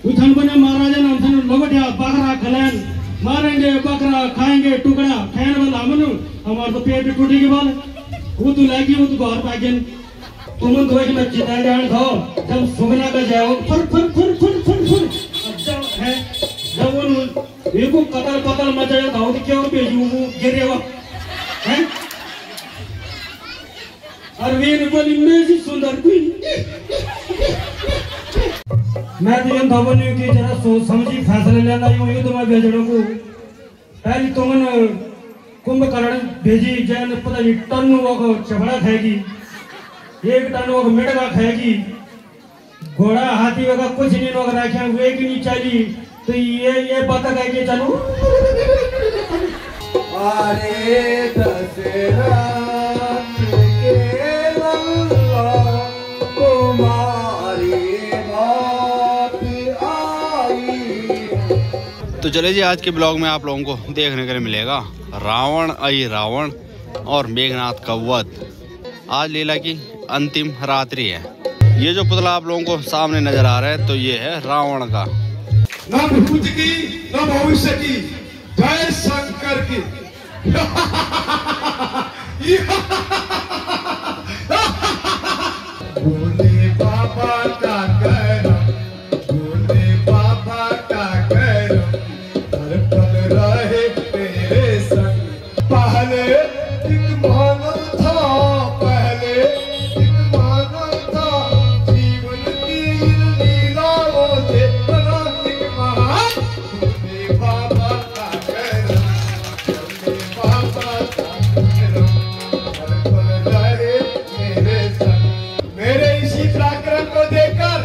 उठन बने महाराजा नाम से लगोटिया बकरा खलन मारेंगे बकरा खाएंगे टुकड़ा खाने वाला हमनु हमार तो पेट टूटेगी बाल वो तो लागी वो तो घर पागन तुम तो एक में चिता जान खाओ जब सुगना का जाओ फर फर फर फर फर फर जब है जब वो एको कतल मचाया था तो क्या बेजू वो गिरेगा हैं और वीर बोली मेरी सुंदर कोई मैं तो इन धवनियों की जरा सोच समझी फैसले लेना यूं तो मैं भेजने को पहले तुमने कुंभकर्ण भेजी जैन पता नहीं टन वो चबड़ा खाएगी एक टन वो मिटका खाएगी घोड़ा हाथी वगैरह कुछ नहीं लोग रखे वे की नहीं चली तो ये पता है कि चलो अरे दशरथ के लल्ला तुम्हारी तो चले जी आज के ब्लॉग में आप लोगों को देखने के लिए मिलेगा रावण आई रावण और मेघनाथ का वध। आज लीला की अंतिम रात्रि है। ये जो पुतला आप लोगों को सामने नजर आ रहा है तो ये है रावण का। ना भूत की ना भविष्य की जय शंकर की भोले बाबा का करम भोले बाबा का करम हर पल रहे तेरे संग। पहले दिन मानव था पहले दिन मानव था जीवन की लीलाओं से अनादिक महान। भोले बाबा का करम भोले बाबा का करम हर पल रहे मेरे संग। मेरे इसी पराक्रम को देखकर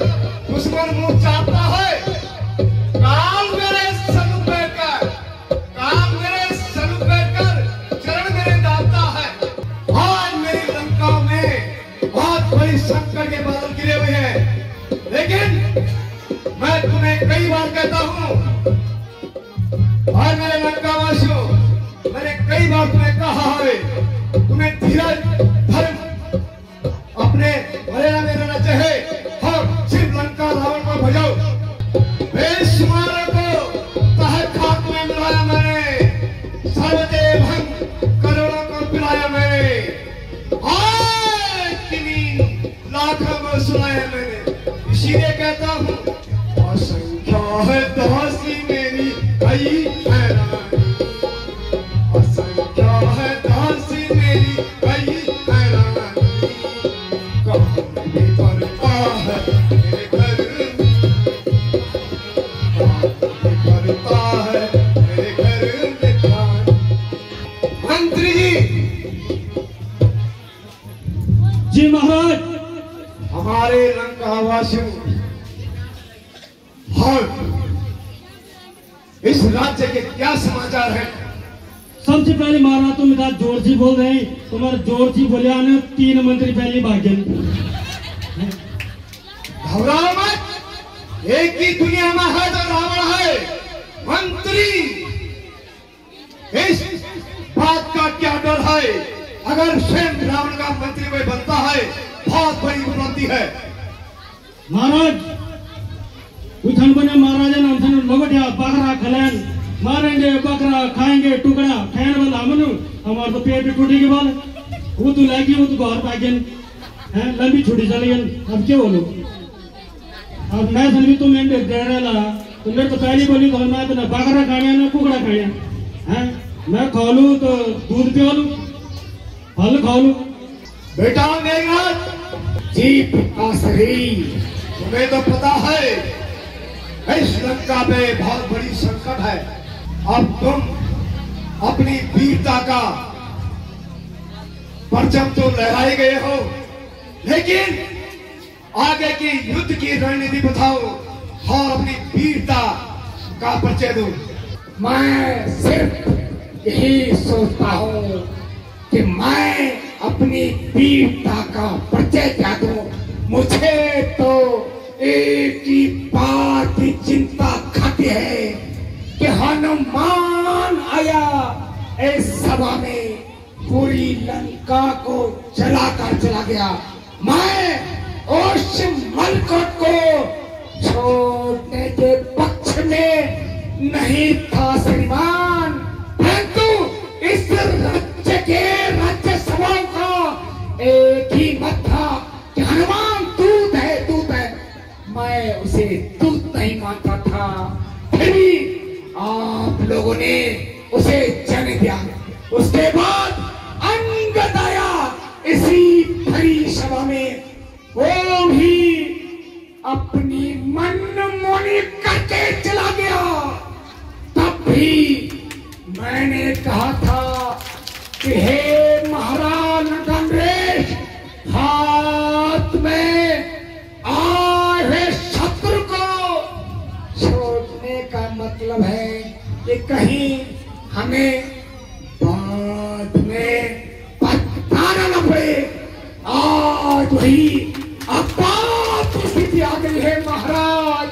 दुश्मन मुंह चाटता है। काल मेरे सनु बैठकर काल मेरे सनु बैठकर चरण मेरे दाता है। आज मेरी लंका में बहुत बड़ी संकट के बादल गिरे हुए हैं, लेकिन मैं तुम्हें कई बार कहता हूँ और मेरे लंका वासियों मैंने कई बार तुम्हें कहा है तुम्हें धीरज धर्म अपने भले में रहना चाहे और सिर्फ लंका रावण को भजाओ। बेशुमार को तहे खाक में मिलाया मैंने सर्वदेव भंग करोड़ों को पिलाया मैंने किन्हीं लाखों को सुनाया मैंने। इसीलिए कहता हूँ असंख्या है दासी मेरी कई हैरानी असंख्या है दासी मेरी कई हैरानी। कहानी बनता है मेरे घर बनता है मेरे घर में ध्यान। मंत्री जी महाराज हमारे लंका वासियों और इस राज्य के क्या समाचार है? सबसे पहले महाराज तुम इधर जोर से बोल रहे हैं तुम्हारे जोर से बोलिया ने 3 मंत्री पहले भाग्यन। घबराओ मत एक ही दुनिया में है तो रावण है। मंत्री इस बात का क्या डर है? अगर स्वयं रावण का मंत्री कोई बनता है बहुत बड़ी उपलब्धि है। महाराज उठन बने महाराजा नाम से लगोटिया बकरा खलन मारेंगे बकरा खाएंगे टुकड़ा खाने वाला हमनु हमार तो पेट टूटेगी बाल वो तो लागी वो तो घर पागन हैं लंबी छुट्टी चली अब क्या बोलो। अब मैं समझी तुम मेरे डरेला तो मेरे तो पहली बोली तो मैं तो ना बकरा खाया ना कुकड़ा खाया हैं मैं खा लूं तो दूध पिया लूं फल खा लूं। बेटा मेघनाथ जीप का शरीर तुम्हें तो पता है इस लंका में बहुत बड़ी संकट है। अब तुम अपनी वीरता का परचम तो लहराए गए हो, लेकिन आगे की युद्ध की रणनीति बताओ और अपनी वीरता का परिचय दो। मैं सिर्फ यही सोचता हूँ कि मैं अपनी वीरता का परिचय क्या दूं। मुझे तो एक ही बात की चिंता खाती है कि हनुमान आया इस सभा में पूरी लंका को जलाकर चला गया। मैं उस मलकट को छोड़ने के नहीं था श्रीमान, परंतु इस राज्य के राज्य सभा का एक ही मत था कि हनुमान दूत है, दूत है। मैं उसे दूत नहीं मानता था, फिर भी आप लोगों ने उसे जाने दिया। उसके बाद अंगद आया इसी भरी सभा में, वो भी अपनी मनमानी करके चला गया। तब भी मैंने कहा था कि हे महाराज नरेश, हाथ में आए हुए शत्रु को छोड़ने का मतलब है कि कहीं हमें बाद में पछताना न पड़े। आज वही आपात स्थिति आ गई है महाराज,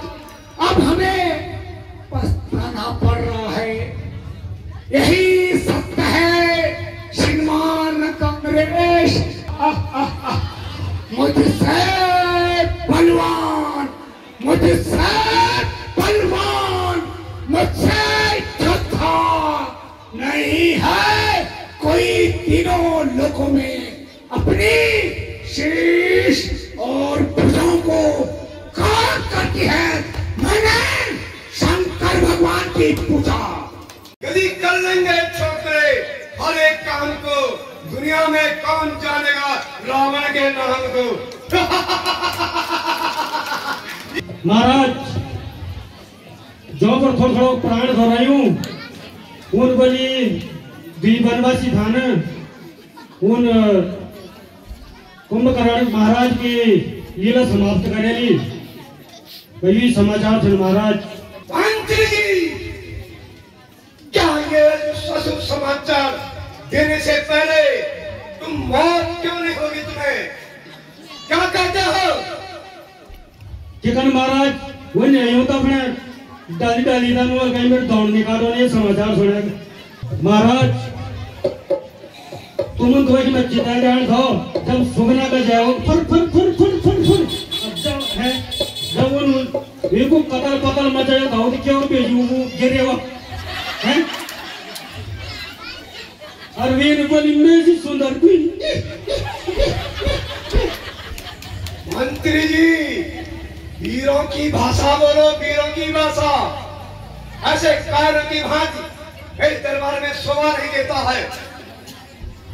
अब हमें पछताना पड़ रहा है। यही सत्य है श्रीमान कांग्रेस। मुझसे बलवान, मुझसे बलवान, मुझसे योद्धा नहीं है कोई तीनों लोगों में। अपनी शीश और भुजाओं को काट करती है मैंने शंकर भगवान की पूजा। यदि कर लेंगे छोकरे हर एक काम को, दुनिया में कौन जानेगा रावण के नाम को। महाराज जो पर थोड़ा प्राण धरायूं उन बली दी बनवासी था न, उन कुंभकर्ण महाराज की लीला समाप्त करेली। वही समाचार थे महाराज। मंत्री जी, क्या ये शुभ समाचार देने से पहले तुम मौत क्यों नहीं होगी तुम्हें? क्या कहते हो? चिकन महाराज वो नहीं होता अपने डाली डाली था और कहीं मेरे दौड़ निकालो ने समाचार सुने। महाराज तुम तो एक में चिता जान था जब सुगना का जाओ फर फर फर फर फर फर जब है जब उन बिल्कुल कतल पतल मचाया था वो क्या बेजू वो गिरे हुआ है। और वीर बोली मैं जी सुंदर कोई। मंत्री जी, वीरों की भाषा बोलो, वीरों की भाषा। ऐसे कायरों की भांति इस दरबार में शोभा नहीं देता है।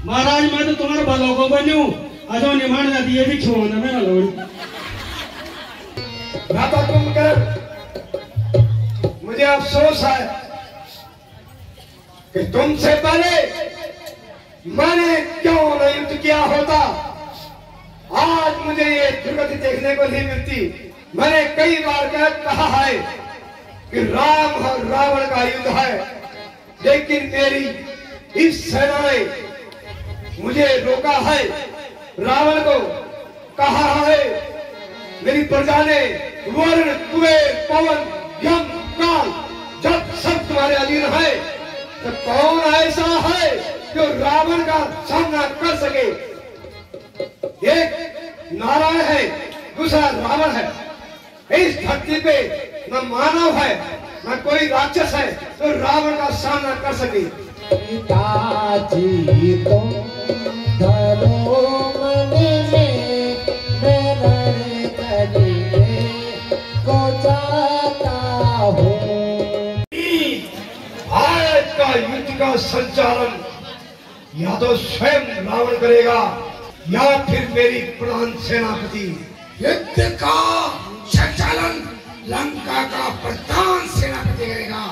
महाराज मैं तो तुम्हारे बालों को बनूं अजो निमान ना दिए भी छुआना मैं ना लोड़ी। भ्राता कुंभकर्ण, मुझे अफसोस है कि तुमसे पहले मैंने क्यों न युद्ध किया होता। आज मुझे ये दुर्गति देखने को नहीं मिलती। मैंने कई बार कहा है कि राम और रावण का युद्ध है, लेकिन मेरी इस सेना ने मुझे रोका है। रावण को कहा है, मेरी प्रजा ने वरुण, कुबेर, पवन, यम, काल जब सब तुम्हारे अधीन है, तो कौन ऐसा है जो रावण का सामना कर सके? एक नारायण है, दूसरा रावण है। इस धरती पे न मानव है न कोई राक्षस है जो रावण का सामना कर सके। पिताजी तुम धरो मन में मेरे कलिए को जाता हूँ। आज का युद्ध का संचालन या तो स्वयं रावण करेगा या फिर मेरी प्रधान सेनापति। युद्ध का संचालन लंका का प्रधान सेनापति करेगा।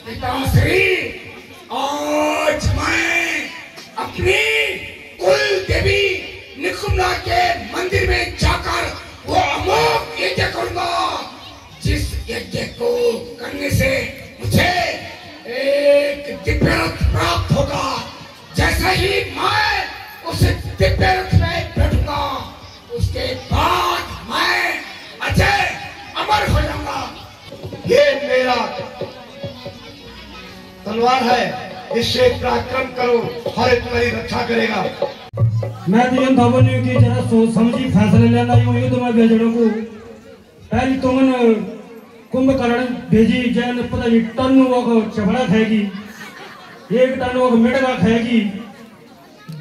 पिताश्री, आज मैं अपनी कुल देवी निकुम्बा के मंदिर में जाकर वो अमोघ यज्ञ करूंगा, जिस यज्ञ को करने से मुझे एक दिव्य रथ प्राप्त होगा। जैसे ही मैं उस दिव्य रथ में बैठूंगा, उसके बाद मैं अजय अमर हो जाऊंगा। ये मेरा तलवार है, इससे पराक्रम करो और तुम्हारी रक्षा करेगा। मैं तो इन धवनियों की जरा सोच समझी फैसले लेना यूं ही तो मैं बेजड़ों को पहले तुमन कुंभकर्ण भेजी जैन पता नहीं टन वो चबड़ा खाएगी, 1 टन वो मिटका खाएगी,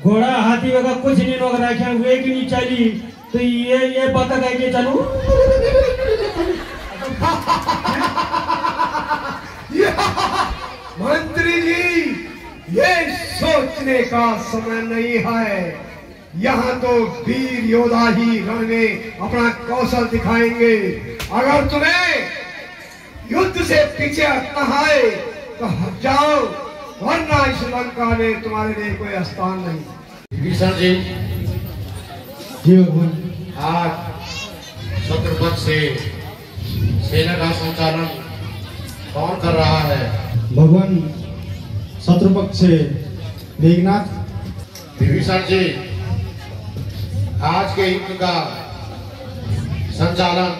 घोड़ा हाथी वगैरह कुछ नहीं लोग रखे वे की नहीं चली, तो ये पता है कि चलो मंत्री जी, ये सोचने का समय नहीं है। यहाँ तो वीर योद्धा ही रण में अपना कौशल दिखाएंगे। अगर तुम्हें युद्ध से पीछे हटना है तो हट जाओ, वरना इस लंका में तुम्हारे लिए कोई स्थान नहीं। विभीषण जी, आज शत्रु पक्ष से सेना का संचालन कौन कर रहा है? भगवान शत्रु पक्ष से मेघनाथ। विभीषण जी, आज के युद्ध का संचालन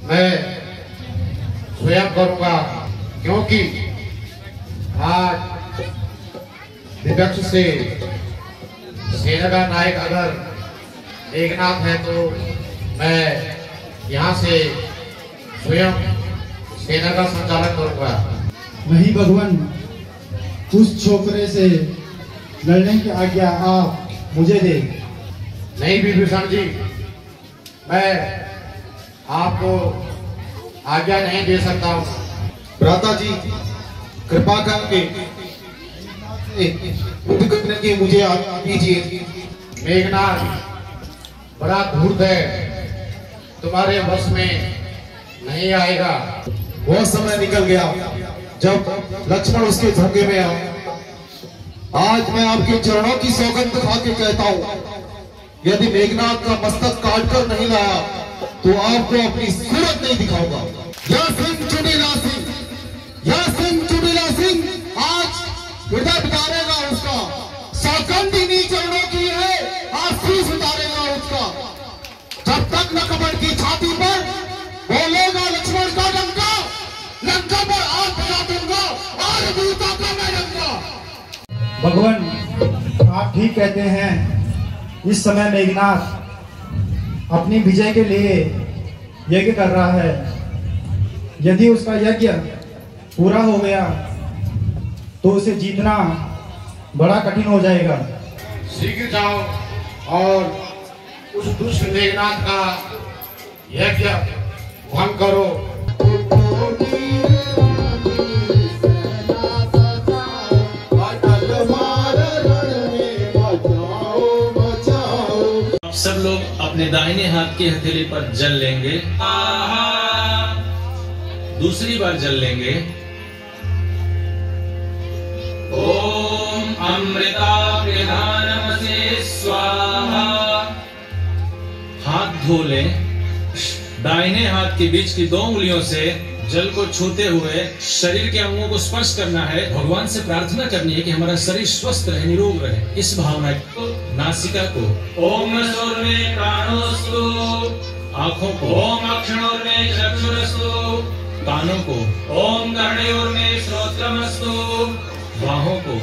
मैं स्वयं करूंगा, क्योंकि आज विपक्ष से सेना का नायक अगर मेघनाथ है तो मैं यहाँ से स्वयं सेना का संचालन करूंगा। नहीं भगवान, उस छोकरे से लड़ने की आज्ञा आप मुझे दे। नहीं विभीषण जी, मैं आपको आज्ञा नहीं दे सकता हूँ। भ्राता जी, कृपा करके युद्ध करने की मुझे आज्ञा दीजिए। मेघनाथ बड़ा धूर्त है, तुम्हारे वश में नहीं आएगा। वह समय निकल गया जब लक्ष्मण उसके धोखे में आए। आज मैं आपके चरणों की सौगंध खा के कहता हूँ, यदि मेघनाथ का मस्तक काट कर नहीं लाया तो आपको अपनी सूरत नहीं दिखाऊंगा। यह सिंह चुड़ीला सिंह, यह सिंह चुड़ीला सिंह आज हृदय उतारेगा उसका, सौगंध इन्हीं चरणों की है, आशीष उतारेगा उसका। जब तक न कपट की छाती पर बोलेगा लक्ष्मण का डंका, लंका पर आग बजा दूंगा और वीरता का मैं डंका। भगवान, आप ठीक कहते हैं। इस समय मेघनाथ अपनी विजय के लिए यज्ञ कर रहा है। यदि उसका यज्ञ पूरा हो गया तो उसे जीतना बड़ा कठिन हो जाएगा। शीघ्र जाओ और उस दुष्ट मेघनाथ का यज्ञ भंग करो। सब लोग अपने दाहिने हाथ की हथेली पर जल लेंगे, दूसरी बार जल लेंगे। ओम अमृता प्रधानमसे स्वाहा। हाथ धो लें। दाहिने हाथ के बीच की 2 उंगलियों से जल को छूते हुए शरीर के अंगों को स्पर्श करना है। भगवान से प्रार्थना करनी है कि हमारा शरीर स्वस्थ रहे, निरोग रहे। इस भावना को, नासिका को ओम सूर्मे प्राणोस्तु, आंखों को ओम अक्षणोर्मे चक्षुरस्तु, कानों को ओम कर्णयोर्मे श्रोत्रमस्तु, बाहों को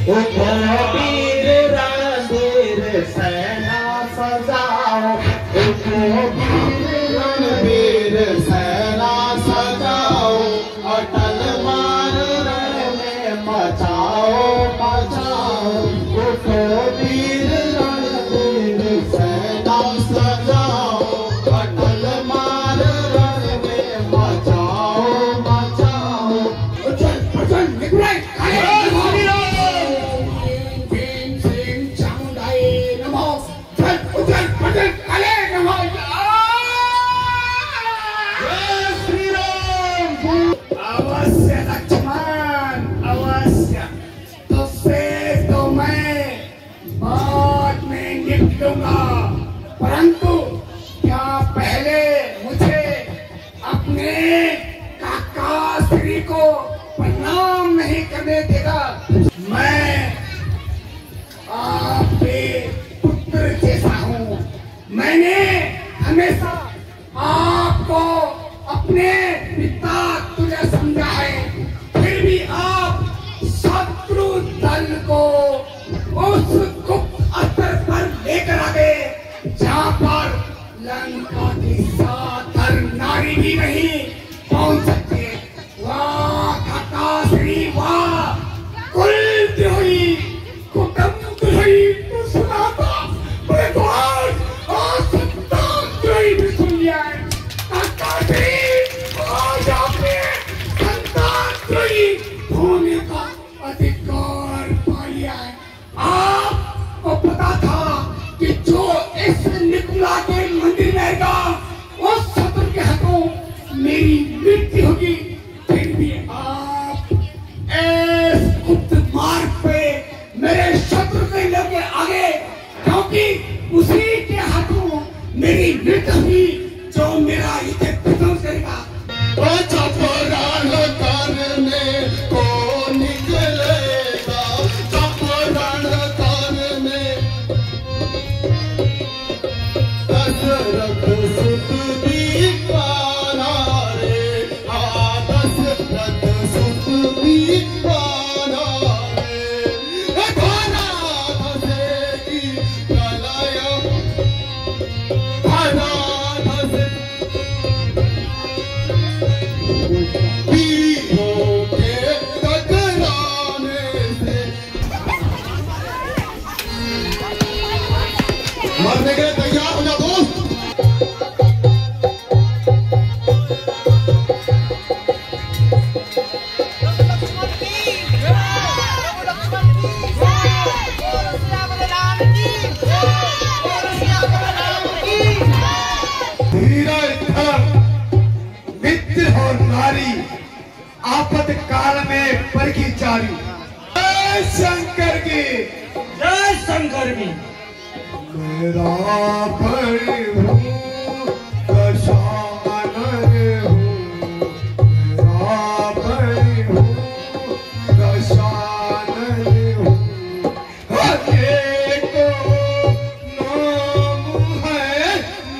परंतु क्या पहले मुझे अपने काका श्री को प्रणाम नहीं करने देगा? मैं आपके पुत्र जैसा हूँ। मैंने हमेशा आपको अपने पिता तुल्य समझा है, फिर भी आप शत्रु दल को उस गुप्त स्तर पर लेकर आ गए जहाँ पर लंका की साधारण नारी भी नहीं, मृत्यु होगी, फिर भी आप इस गुप्त मार्ग पे मेरे शत्रु के लगे आगे, क्योंकि उसी के हाथों मेरी मृत्यु हुई जो मेरा इसे विध्वंस करेगा। चपरान करने को निकलेगा, चपरान करने दशरथ सुत दीवाना रे, दशरथ सुत दीवाना रे, घोड़ा धसेगी कलया, घोड़ा धसे वीरों के टकराने से। मरने के लिए तैयार हो जा दोस्त। धीरज धर्म मित्र और नारी आपद काल में परखी जारी। जय शंकर की, जय शंकर की। मेरा बड़ी हूँ दशानन हूँ, मेरा बड़ी हूँ दशानन हूँ, अनेको नाम है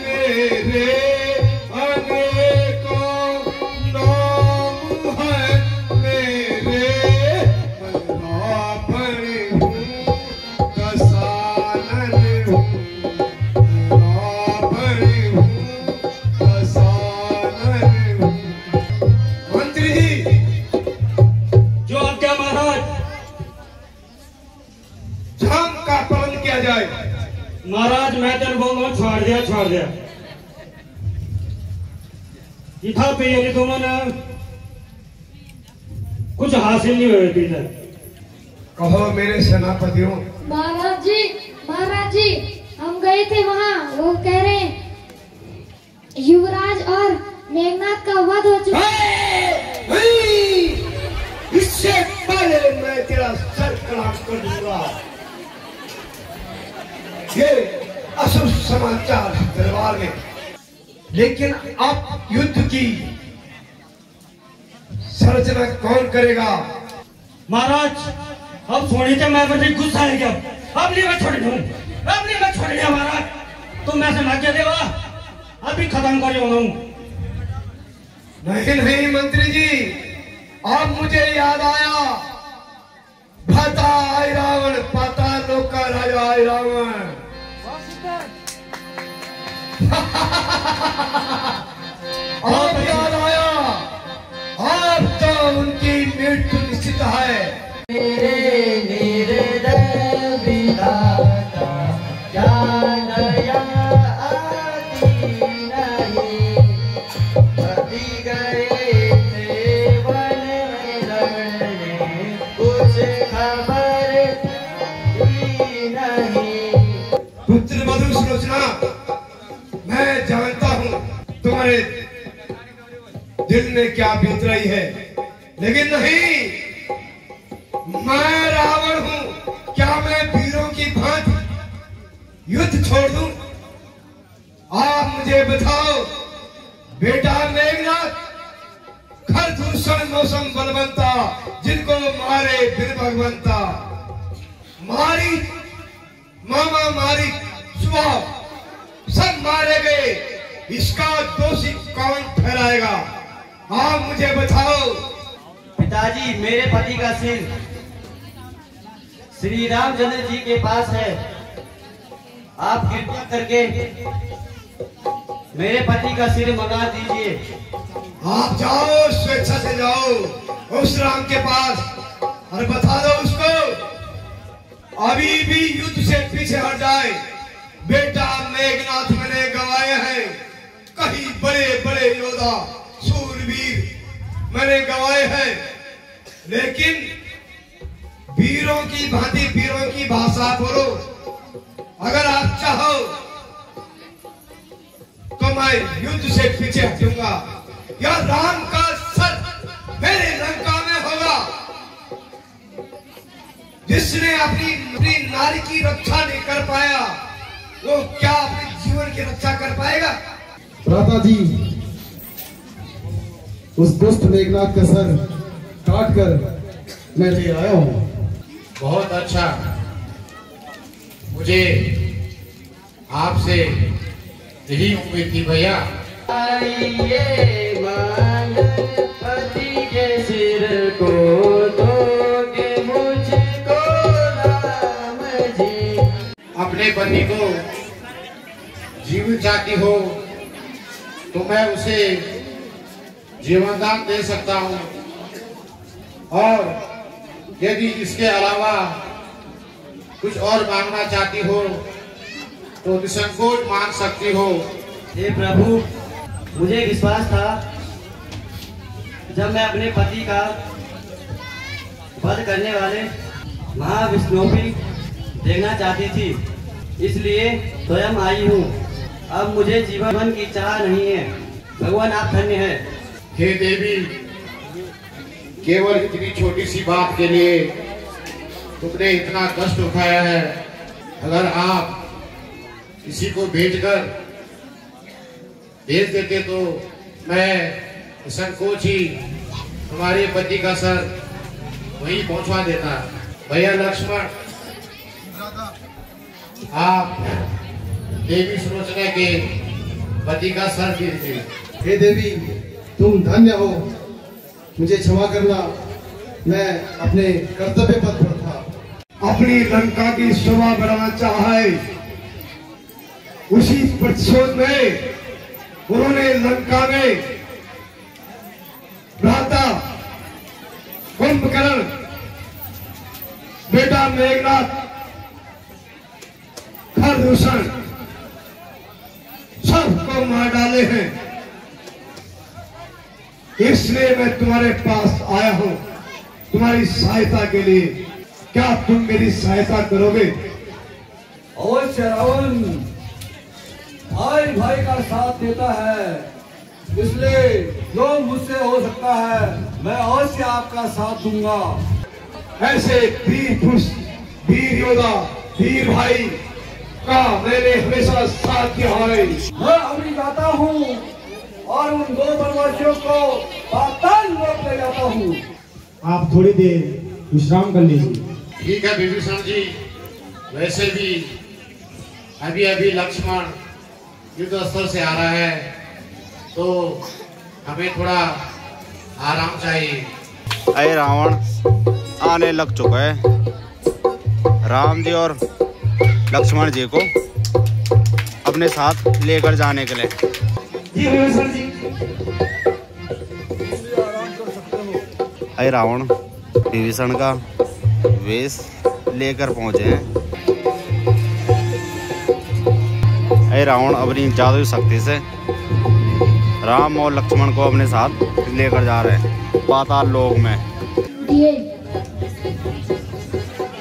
मेरे, अनेको नाम है मेरे, मेरा बड़ी हूँ दशानन हूँ, मेरा बड़ी हूँ दशानन हूँ। मंत्री जी, जो आज्ञा महाराज। जाम का पालन किया जाए। महाराज मैं तेरे बोल रहा हूँ, छोड़ दिया छोड़ दिया। इथा पे यदि तुमने कुछ हासिल नहीं हुए पीछे। कहो मेरे सेनापतियों। महाराज जी हम गए थे वहाँ, वो कह रहे हैं युवराज और मेघनाथ का वध हो चुका है। इससे पहले मैं तेरा सर खराब कर दूंगा। ये अशुभ समाचार दरबार में, लेकिन अब युद्ध की संरचना कौन करेगा? महाराज अब सोनी के मैं बड़ी गुस्सा है क्या? अब नहीं मैं छोड़ दूँ, अब नहीं मैं छोड़ दिया महाराज। तुम मैं से ना क्या देवा, अभी खत्म कर हूँ। नहीं मंत्री जी, अब मुझे याद आया। भता आई रावण, पता लोग का राजा आई रावण। अब याद आया, अब तो उनकी मृत्यु निश्चित है। पुत्र मधु सुलोचना, मैं जानता हूँ तुम्हारे दिल में क्या बीत रही है, लेकिन नहीं, मैं रावण हूँ। क्या मैं वीरों की भांति युद्ध छोड़ दूं? आप मुझे बताओ बेटा मेघनाथ, घर दूषण मौसम बलवंता, जिनको मारे बिन भगवंता, मारी मामा मारी सुबह, सब मारे गए, इसका दोषी कौन ठहराएगा? आप मुझे बताओ। पिताजी, मेरे पति का सिर श्री रामचंद्र जी के पास है। आप कृपया करके मेरे पति का सिर मंगा दीजिए। आप जाओ, स्वेच्छा से जाओ उस राम के पास और बता दो उसको अभी भी युद्ध से पीछे हट जाए। बेटा मेघनाथ मैंने गवाए हैं, कई बड़े बड़े योद्धा सूरवीर मैंने गवाए हैं, लेकिन वीरों की भांति वीरों की भाषा बोलो। अगर आप चाहो तो मैं युद्ध से पीछे हटूंगा या राम का जिसने अपनी नारी की रक्षा नहीं कर पाया, वो क्या अपने जीवन की रक्षा कर पाएगा? भ्राता जी, उस दुष्ट मेघनाथ का सर काट कर मैं ले आया हूँ। बहुत अच्छा। मुझे आपसे यही उम्मीद थी भैया। पति के सिर को दोगे मुझको राम जी। अपने पति को जीवित चाहती हो तो मैं उसे जीवन दान दे सकता हूँ, और यदि इसके अलावा कुछ और मांगना चाहती हो तो निसंकोच मांग सकती हो। हे प्रभु, मुझे विश्वास था जब मैं अपने पति का वध करने वाले महाविष्णु भी देखना चाहती थी, इसलिए स्वयं आई हूँ। अब मुझे जीवन की चाह नहीं है। भगवान आप धन्य है। हे देवी, केवल इतनी छोटी सी बात के लिए तुमने इतना कष्ट उठाया है। अगर आप किसी को भेज देते तो मैं संकोच ही तुम्हारे पति का सर वहीं पहुंचा देता। भैया लक्ष्मण, आप देवी सुलोचना के पति का सर दीजिए। हे देवी, तुम धन्य हो। मुझे क्षमा करना, मैं अपने कर्तव्य पथ पर था। अपनी लंका की शोभा बढ़ाना चाहे, उसी प्रतिशोध में उन्होंने लंका में भ्राता कुंभकर्ण, बेटा मेघनाथ, खरदूषण सबको मार डाले हैं। इसलिए मैं तुम्हारे पास आया हूं तुम्हारी सहायता के लिए। क्या तुम मेरी सहायता करोगे? अवश्य रावण, भाई भाई का साथ देता है, इसलिए जो मुझसे हो सकता है मैं अवश्य आपका साथ दूंगा। ऐसे वीर पुरुष, वीर योद्धा, वीर भाई का मैंने हमेशा साथ दिया है। मैं अभी जाता हूँ और उन दो बनवासियों को पाताल लोक ले जाता हूँ। आप थोड़ी देर विश्राम कर लीजिए। ठीक है विभीषण जी, वैसे भी अभी अभी लक्ष्मण युद्ध स्थल से आ रहा है, तो हमें थोड़ा आराम चाहिए। अरे रावण आने लग चुका है। राम जी और लक्ष्मण जी को अपने साथ लेकर जाने के लिए। जी विभीषण जी। अरे रावण विभीषण का वेश लेकर पहुंचे हैं। अरे रावण अपनी जादुई शक्ति से राम और लक्ष्मण को अपने साथ लेकर जा रहे हैं पाताल लोक में।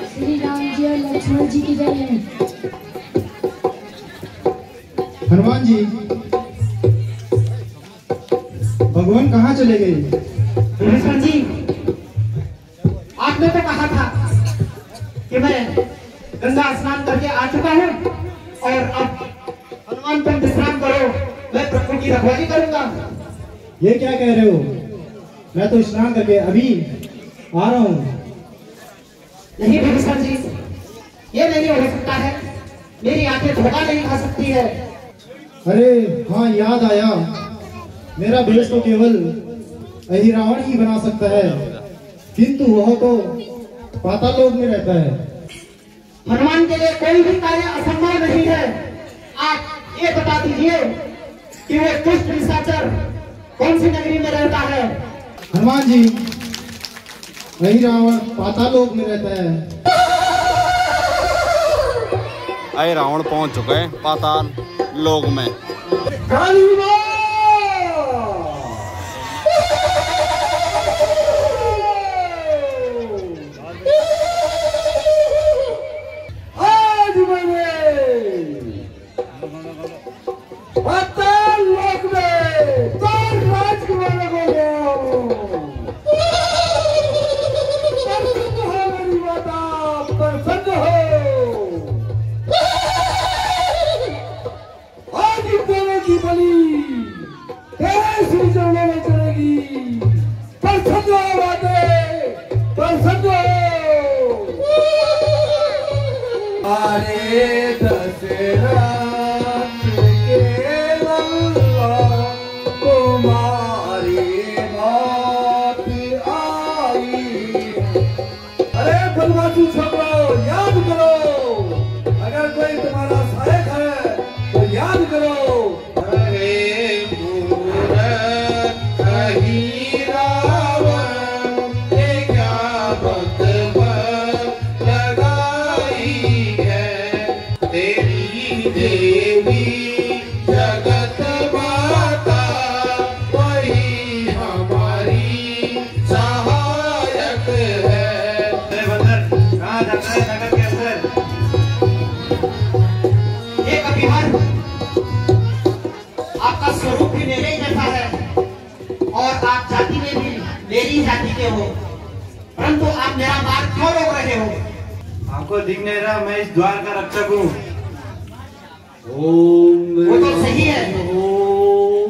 श्री राम जी और लक्ष्मण जी की जय है। हनुमान जी, भगवान कहाँ चले गए? विभीषण जी, आपने तो कहा था कि मैं गंगा स्नान करके आ चुका हूँ और अब हनुमान तुम विश्राम करो, मैं प्रभु की रखवाली करूंगा। ये क्या कह रहे हो? मैं तो स्नान करके अभी आ रहा हूँ। नहीं विभीषण जी, ये नहीं हो सकता है। मेरी आंखें धोखा नहीं खा सकती है। अरे हाँ, याद आया, मेरा वेश तो केवल रावण ही बना सकता है, किंतु वह तो पाताल लोक में रहता है। हनुमान के लिए कोई भी कार्य असंभव नहीं है। आप ये बता दीजिए कि वो दुष्ट निशाचर कौन सी नगरी में रहता है? हनुमान जी, वही रावण पाताल लोक में रहता है। अरे रावण पहुंच चुके हैं पाताल लोक में। आज मैंने पाताल लोक में तो राजकुमार हो गया हूँ। मेरी माता दशरथ के लल्ला तुम्हारी बात आई। अरे बनवासी छोकरो याद करो, अगर कोई तुम्हारा सहायक है तो याद करो। अरे मूरत कहीं रावण ने क्या बकवास लगाई है। तेरी देवी जगत माता वही हमारी सहायक है। अरे बंदर कहाँ जाता है नगर के अंदर? ये कपिहर आपका स्वरूप भी मेरे ही जैसा है और आप जाति में भी मेरी ही जाति के हो, परंतु आप मेरा मार्ग क्यों रोक रहे हो? आपको दिख नहीं रहा मैं इस द्वार का रक्षक हूँ। वो तो सही है,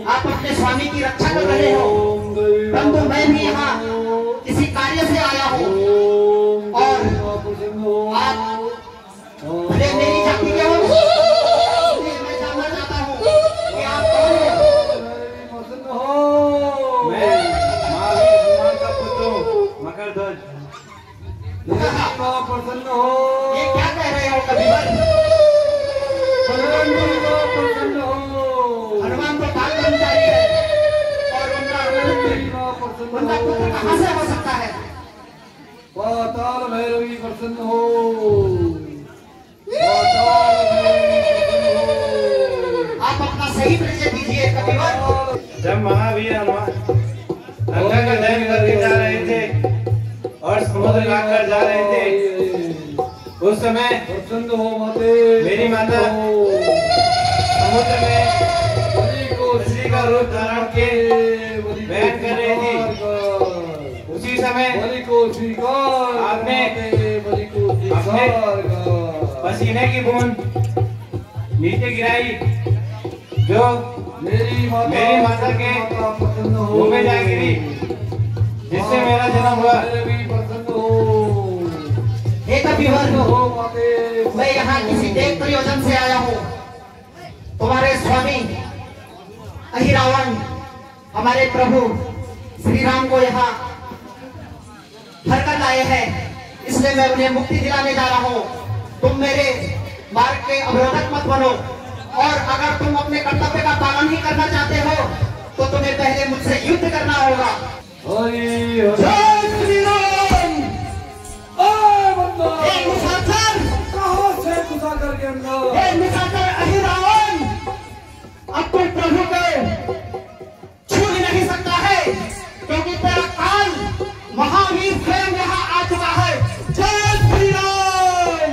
आप अपने स्वामी की रक्षा कर रहे हो, परंतु मैं भी यहाँ किसी कार्य से आया हूँ और आप भले मेरी जाति के हो, इसलिए मैं जानना चाहता हूँ कि आप कौन हो? मैं महावीर हनुमान का पुत्र हूँ, मकरध्वज। प्रसन्न हो। ये क्या कह रहे हो कपिवर? प्रसन्न हो। हनुमान तो बाल ब्रह्मचारी है और उनका पुत्र कहाँ से हो सकता है? पाताल भैरवी प्रसन्न हो। पाताल भैरवी प्रसन्न हो। आप अपना सही परिचय दीजिए कपिवर। जब महावीर हनुमान गंगा का दहन करके जा रहे थे और समुद्र लाकर जा रहे थे, उस समय प्रसन्न हो माते। मेरी माता समुद्र में मछली का रूप धारण के बहन कर रही थी। उसी समय आपने अपने पसीने की बूंद नीचे गिराई जो मेरी माता के मुंह में जा गिरी, जिससे मेरा जन्म हुआ। हे कपिवर, मैं यहाँ किसी देव प्रयोजन से आया हूँ। तुम्हारे स्वामी अहिरावण हमारे प्रभु श्री राम को यहाँ घर कर लाए हैं, इसलिए मैं उन्हें मुक्ति दिलाने जा रहा हूँ। तुम मेरे मार्ग के अवरोधक मत बनो, और अगर तुम अपने कर्तव्य का पालन ही करना चाहते हो तो तुम्हें पहले मुझसे युद्ध करना होगा। जय श्री राम। हे मुसाफिर, कहाँ से घुसा करके अंदर? हे मुसाफिर अहिरावण, अब तुम प्रभु को छू ही नहीं सकता है, क्योंकि तेरा काल महावीर स्वयं यहाँ आ चुका है। जय श्री राम।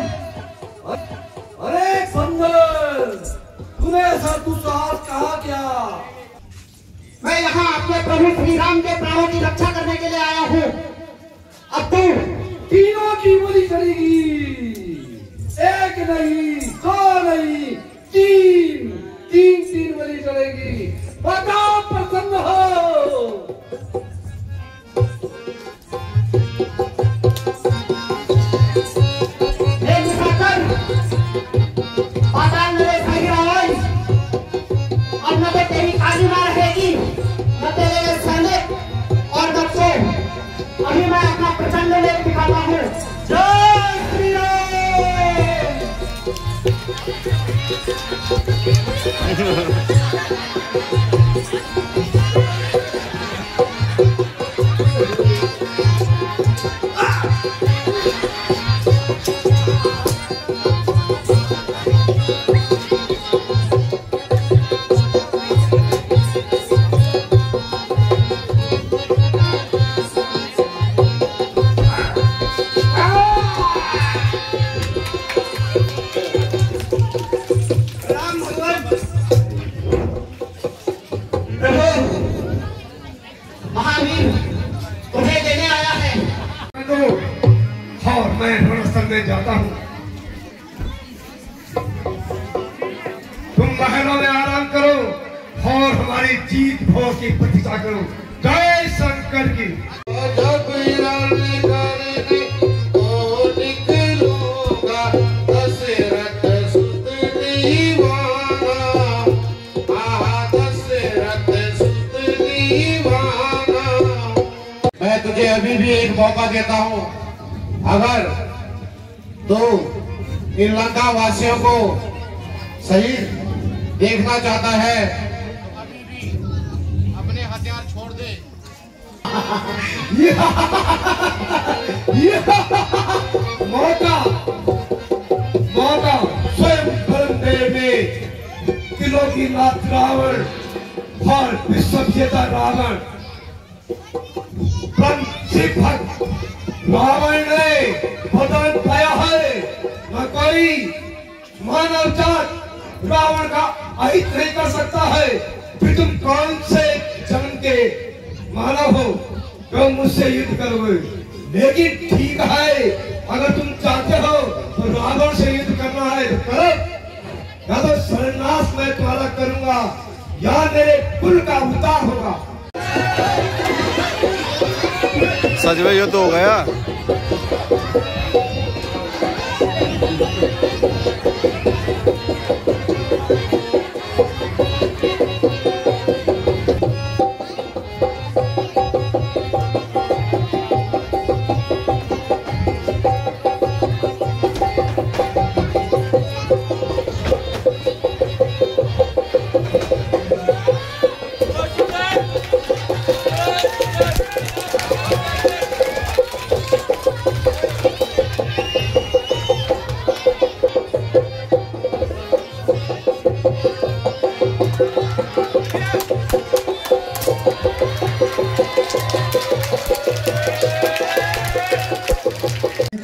अरे बंदर, तूने ऐसा दुस्साहस कहा क्या? मैं यहाँ अपने प्रभु श्री राम के प्राणों की रक्षा करने के लिए आया हूँ। अब तू तीनों की बलि चढ़ेगी, एक नहीं, दो नहीं, तीन बलि चढ़ेगी। बताओ प्रसन्न हो। हे मुसाफिर, पाताल नरेश अहिरावण, अब न तो तेरी कालिमा रहेगी, न तेरे सैनिक और न तो अभी मैं अपना प्रचंड लेख दिखाता हूँ। जय श्री राम। में जाता हूँ। तुम महलों में आराम करो और हमारी जीत भोग की प्रतीक्षा करो। जय शंकर की। जब रण करने को निकलूंगा दशरथ मैं तुझे अभी भी एक मौका देता हूं, अगर तो इन लंका वासियों को शहीद देखना चाहता है, अपने हथियार छोड़ दे। मौका स्वयं धर्मदेव ने किलो की नाथ रावण और विश्वविजेता रावण रावण ने वरदान पाया है, न कोई मानव जात रावण का अहित नहीं कर सकता है। फिर तुम कौन से जन्म के मानव हो तो मुझसे युद्ध करोगे? लेकिन ठीक है, अगर तुम चाहते हो तो रावण से युद्ध करना है तो करो, या तो सर्वनाश मैं तुम्हारा करूंगा या मेरे कुल का उद्धार होगा। सच में युद्ध हो गया।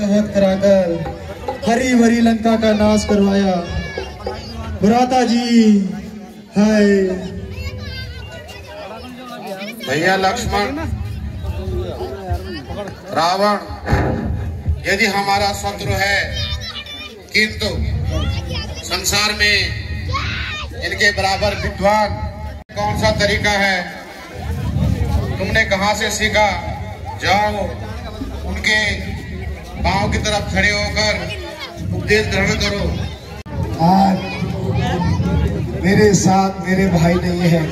वध कराकर हरी भरी लंका का नाश करवाया। भ्राता जी हाय। भैया लक्ष्मण, रावण यदि हमारा शत्रु है, किंतु संसार में इनके बराबर विद्वान कौन सा तरीका है? तुमने कहां से सीखा? जाओ उनके पांव की तरफ खड़े होकर उपदेश ग्रहण करो। आज मेरे साथ मेरे भाई नहीं है,